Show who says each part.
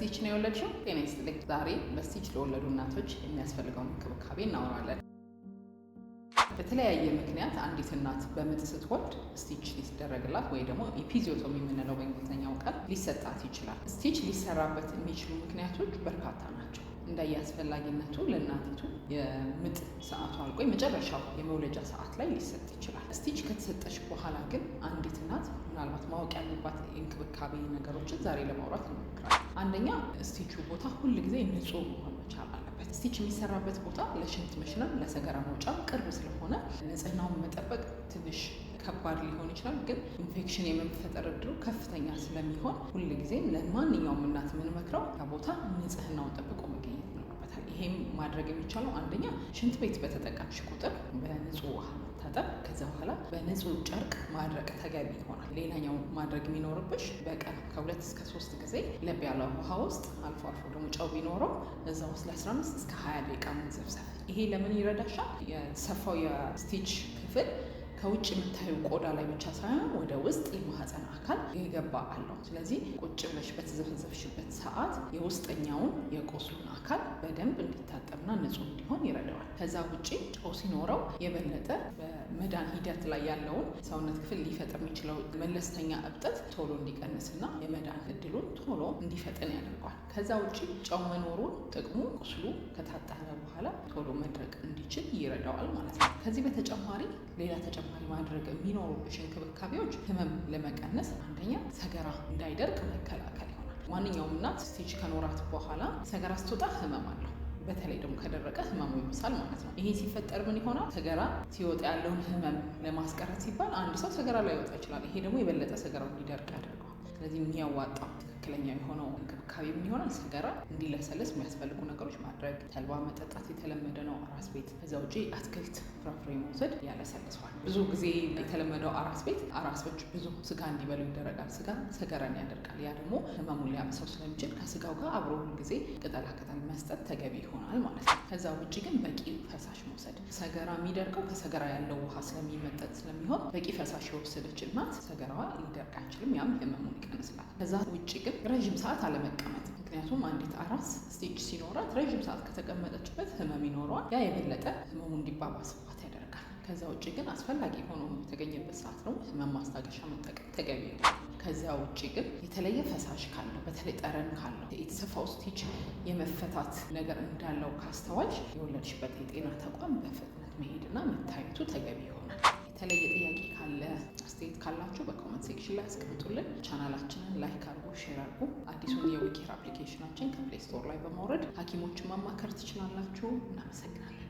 Speaker 1: በስቲች ነው የወለድሽው? ጤና ይስጥልኝ። ዛሬ በስቲች ለወለዱ እናቶች የሚያስፈልገውን እንክብካቤ እናወራለን። በተለያየ ምክንያት አንዲት እናት በምጥ ስትወልድ ስቲች ሊደረግላት ወይ ደግሞ ኢፒዚዮቶሚ የምንለው በእንግሊዝኛው ቃል ሊሰጣት ይችላል። ስቲች ሊሰራበት የሚችሉ ምክንያቶች በርካታ ናቸው። እንዳያስፈላጊነቱ ለእናቲቱ የምጥ ሰዓቱ አልቆ የመጨረሻው የመውለጃ ሰዓት ላይ ሊሰጥ ይችላል። ስቲች ከተሰጠች በኋላ ግን አንዲት እናት ምናልባት ማወቅ ያለባት የእንክብካቤ ነገሮችን ዛሬ ለማውራት እንሞክራለን። አንደኛ ስቲቹ ቦታ ሁል ጊዜ ንጹህ መሆን መቻል አለበት። ስቲች የሚሰራበት ቦታ ለሽንት መሽናም ለሰገራ መውጫ ቅርብ ስለሆነ ንጽህናውን መጠበቅ ትንሽ ከባድ ሊሆን ይችላል። ግን ኢንፌክሽን የመፈጠር እድሉ ከፍተኛ ስለሚሆን ሁል ጊዜ ለማንኛውም እናት የምንመክረው ቦታ ንጽህናውን ጠብቆ መገኘት ይኖርበታል። ይሄም ማድረግ የሚቻለው አንደኛ ሽንት ቤት በተጠቀምሽ ቁጥር በንጹህ ውሃ መታጠብ፣ ከዛ በኋላ በንጹህ ጨርቅ ማድረቅ ተገቢ ይሆናል። ሌላኛው ማድረግ የሚኖርብሽ በቀን ከ2 እስከ 3 ጊዜ ለብ ያለ ውሃ ውስጥ አልፎ አልፎ ደግሞ ጨው ቢኖረው እዛ ውስጥ ለ15 እስከ 20 ደቂቃ መዘፍዘፍ። ይሄ ለምን ይረዳሻል? የሰፋው የስቲች ክፍል ከውጭ የምታዩ ቆዳ ላይ ብቻ ሳይሆን ወደ ውስጥ የማህፀን አካል የገባ አለው። ስለዚህ ቁጭ ብለሽ በተዘፈዘፍሽበት ሰዓት የውስጠኛውን የቆስሉን አካል በደንብ እንዲታጠብና ንጹህ እንዲሆን ይረዳዋል። ከዛ ውጭ ጨው ሲኖረው የበለጠ በመዳን ሂደት ላይ ያለውን ሰውነት ክፍል ሊፈጥር የሚችለው መለስተኛ እብጠት ቶሎ እንዲቀንስና የመዳን እድሉን ቶሎ እንዲፈጥን ያደርገዋል። ከዛ ውጭ ጨው መኖሩን ጥቅሙ ቁስሉ ከታጠበ በኋላ ቶሎ መድረቅ እንዲችል ይረዳዋል ማለት ነው። ከዚህ በተጨማሪ ሌላ ተጨማሪ ማድረግ የሚኖሩብሽ እንክብካቤዎች ህመም ለመቀነስ አንደኛ ሰገራ እንዳይደርቅ መከላከል ይሆናል። ማንኛውም እናት ስቲች ከኖራት በኋላ ሰገራ ስትወጣ ህመም አለው። በተለይ ደግሞ ከደረቀ ህመሙ ይብሳል ማለት ነው። ይሄ ሲፈጠር ምን ይሆናል? ሰገራ ሲወጣ ያለውን ህመም ለማስቀረት ሲባል አንድ ሰው ሰገራ ላይ ይወጣ ይችላል። ይሄ ደግሞ የበለጠ ሰገራው እንዲደርቅ ያደርገዋል። ስለዚህ የሚያዋጣው ትክክለኛ የሆነው እንክብካቤ ምን ይሆናል? ሰገራ እንዲለሰልስ የሚያስፈልጉ ነገሮች ማድረግ፣ ተልባ መጠጣት የተለመደ ነው አራስ ቤት። ከዛ ውጪ አትክልት፣ ፍራፍሬ መውሰድ ያለሰልሰዋል። ብዙ ጊዜ የተለመደው አራስ ቤት አራሶች ብዙ ስጋ እንዲበሉ ይደረጋል። ስጋ ሰገራን ያደርጋል። ያ ደግሞ ህመሙን ሊያብሰው ስለሚችል ከስጋው ጋር አብሮ ሁል ጊዜ ቅጠላ ቅጠል መስጠት ተገቢ ይሆናል ማለት ነው። ከዛ ውጭ ግን በቂ ፈሳሽ መውሰድ። ሰገራ የሚደርቀው ከሰገራ ያለው ውሃ ስለሚመጠጥ ስለሚሆን በቂ ፈሳሽ የወሰደች እናት ሰገራዋ ሊደርቅ አይችልም። ያም ህመሙን ይቀንስላል። ከዛ ውጭ ግን ረዥም ሰዓት አለመቀመጥ። ምክንያቱም አንዲት አራስ ስቲች ሲኖራት ረዥም ሰዓት ከተቀመጠችበት ህመም ይኖረዋል። ያ የበለጠ ህመሙ እንዲባባስባት ያደርጋል። ከዛ ውጭ ግን አስፈላጊ ሆኖ የተገኘበት ሰዓት ነው ህመም ማስታገሻ መጠቀም ተገቢ ነው። ከዚያ ውጭ ግን የተለየ ፈሳሽ ካለው በተለይ ጠረን ካለው የተሰፋው ስቲች የመፈታት ነገር እንዳለው ካስተዋልሽ የወለድሽበት የጤና ተቋም በፍጥነት መሄድና መታየቱ ተገቢ ይሆናል። የተለየ ጥያቄ ካለ አስተያየት ካላችሁ በኮመንት ሴክሽን ላይ አስቀምጡልን። ቻናላችንን ላይክ አድርጉ፣ ሼር አድርጉ። አዲሱን የዊኬር አፕሊኬሽናችን ከፕሌይ ስቶር ላይ በማውረድ ሐኪሞችን ማማከር ትችላላችሁ። እናመሰግናለን።